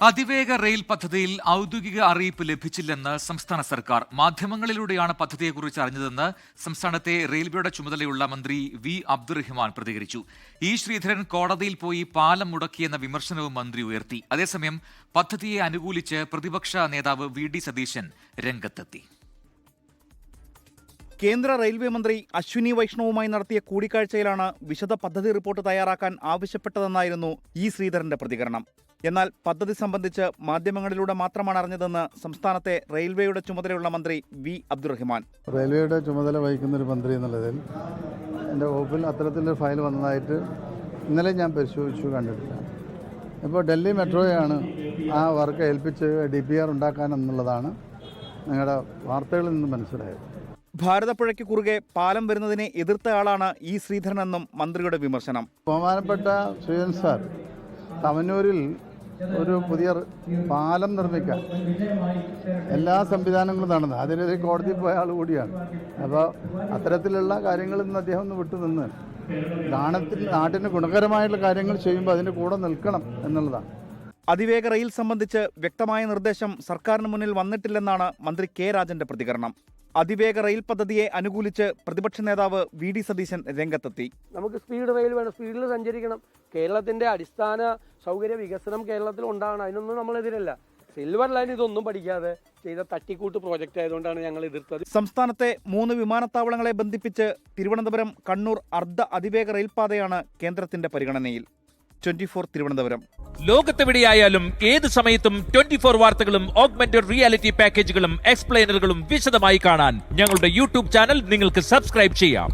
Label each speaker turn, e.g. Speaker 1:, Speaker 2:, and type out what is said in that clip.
Speaker 1: അതിവേഗ റെയിൽ പദ്ധതിയിൽ ഔദ്യോഗിക അറിയിപ്പ് ലഭിച്ചില്ലെന്ന് സംസ്ഥാന സർക്കാർ. മാധ്യമങ്ങളിലൂടെയാണ് പദ്ധതിയെക്കുറിച്ച് അറിഞ്ഞതെന്ന് സംസ്ഥാനത്തെ റെയിൽവേയുടെ ചുമതലയുള്ള മന്ത്രി വി അബ്ദുറഹ്മാൻ പ്രതികരിച്ചു. ഇ ശ്രീധരൻ കോടതിയിൽ പോയി പാലം മുടക്കിയെന്ന വിമർശനവും മന്ത്രി ഉയർത്തി. അതേസമയം പദ്ധതിയെ അനുകൂലിച്ച് പ്രതിപക്ഷ നേതാവ് വി ഡി സതീശൻ രംഗത്തെത്തി.
Speaker 2: കേന്ദ്ര റെയിൽവേ മന്ത്രി അശ്വിനി വൈഷ്ണവുമായി നടത്തിയ കൂടിക്കാഴ്ചയിലാണ് വിശദ പദ്ധതി റിപ്പോർട്ട് തയ്യാറാക്കാൻ ആവശ്യപ്പെട്ടതെന്നായിരുന്നു ഇ ശ്രീധരന്റെ പ്രതികരണം. എന്നാൽ പദ്ധതി സംബന്ധിച്ച് മാധ്യമങ്ങളിലൂടെ മാത്രമാണ് അറിഞ്ഞതെന്ന് സംസ്ഥാനത്തെ റെയിൽവേയുടെ ചുമതലയുള്ള മന്ത്രി വി അബ്ദുറഹ്മാൻ.
Speaker 3: റെയിൽവേയുടെ ചുമതല വഹിക്കുന്ന ഒരു മന്ത്രി എന്നുള്ളതിൽ എൻ്റെ വകുപ്പിൽ അത്തരത്തിലൊരു ഫയൽ വന്നതായിട്ട് ഇന്നലെ ഞാൻ പരിശോധിച്ചു, കണ്ടിട്ടില്ല. ഇപ്പോൾ ഡൽഹി മെട്രോയാണ് ആ വർക്ക് ഏൽപ്പിച്ച് DPR ഉണ്ടാക്കാൻ എന്നുള്ളതാണ് നിങ്ങളുടെ വാർത്തകളിൽ നിന്ന് മനസ്സിലായത്.
Speaker 2: ഭാരതപ്പുഴയ്ക്ക് കുറുകെ പാലം വരുന്നതിനെ എതിർത്തയാളാണ് ഇ ശ്രീധരനെന്നും മന്ത്രിയുടെ വിമർശനം.
Speaker 3: ബഹുമാനപ്പെട്ട ശ്രീധരൻ സാർ തവന്നൂരിൽ ഒരു പുതിയ പാലം നിർമ്മിക്കാൻ എല്ലാ സംവിധാനങ്ങളും നടന്നു. അതിനെതിരെ കോടതിയിൽ പോയ ആൾ കൂടിയാണ്. അപ്പോൾ അത്തരത്തിലുള്ള കാര്യങ്ങളിൽ നിന്ന് അദ്ദേഹം ഒന്ന് വിട്ടുനിന്ന് നാട്ടിന് ഗുണകരമായിട്ടുള്ള കാര്യങ്ങൾ ചെയ്യുമ്പോൾ അതിൻ്റെ കൂടെ നിൽക്കണം എന്നുള്ളതാണ്.
Speaker 2: അതിവേഗ റെയിൽ സംബന്ധിച്ച് വ്യക്തമായ നിർദ്ദേശം സർക്കാരിന് മുന്നിൽ വന്നിട്ടില്ലെന്നാണ് മന്ത്രി കെ രാജന്റെ പ്രതികരണം. അതിവേഗ റെയിൽ പദ്ധതിയെ അനുകൂലിച്ച് പ്രതിപക്ഷ നേതാവ് വി ഡി സതീശൻ രംഗത്തെത്തി.
Speaker 4: നമുക്ക് സ്പീഡ് റെയിൽ വേണം, സ്പീഡിൽ സഞ്ചരിക്കണം. കേരളത്തിന്റെ അടിസ്ഥാന സൗകര്യ വികസനം കേരളത്തിൽ ഉണ്ടാകണം. അതിനൊന്നും നമ്മളെതിരല്ല. സിൽവർ ലൈൻ ഇതൊന്നും പഠിക്കാതെ ചെയ്ത തട്ടിക്കൂട്ട് പ്രോജക്റ്റ് ആയതുകൊണ്ടാണ് ഞങ്ങൾ എതിർത്തത്.
Speaker 2: സംസ്ഥാനത്തെ 3 വിമാനത്താവളങ്ങളെ ബന്ധിപ്പിച്ച് തിരുവനന്തപുരം കണ്ണൂർ അർദ്ധ അതിവേഗ റെയിൽപാതയാണ് കേന്ദ്രത്തിന്റെ പരിഗണനയിൽ. 24 തിരുവനന്തപുരം.
Speaker 5: ലോകത്തെവിടെയായാലും ഏത് സമയത്തും 24 വാർത്തകളും ഓഗ്മെന്റഡ് റിയാലിറ്റി പാക്കേജുകളും എക്സ്പ്ലെയിനറുകളും വിശദമായി കാണാൻ ഞങ്ങളുടെ യൂട്യൂബ് ചാനൽ നിങ്ങൾക്ക് സബ്സ്ക്രൈബ് ചെയ്യാം.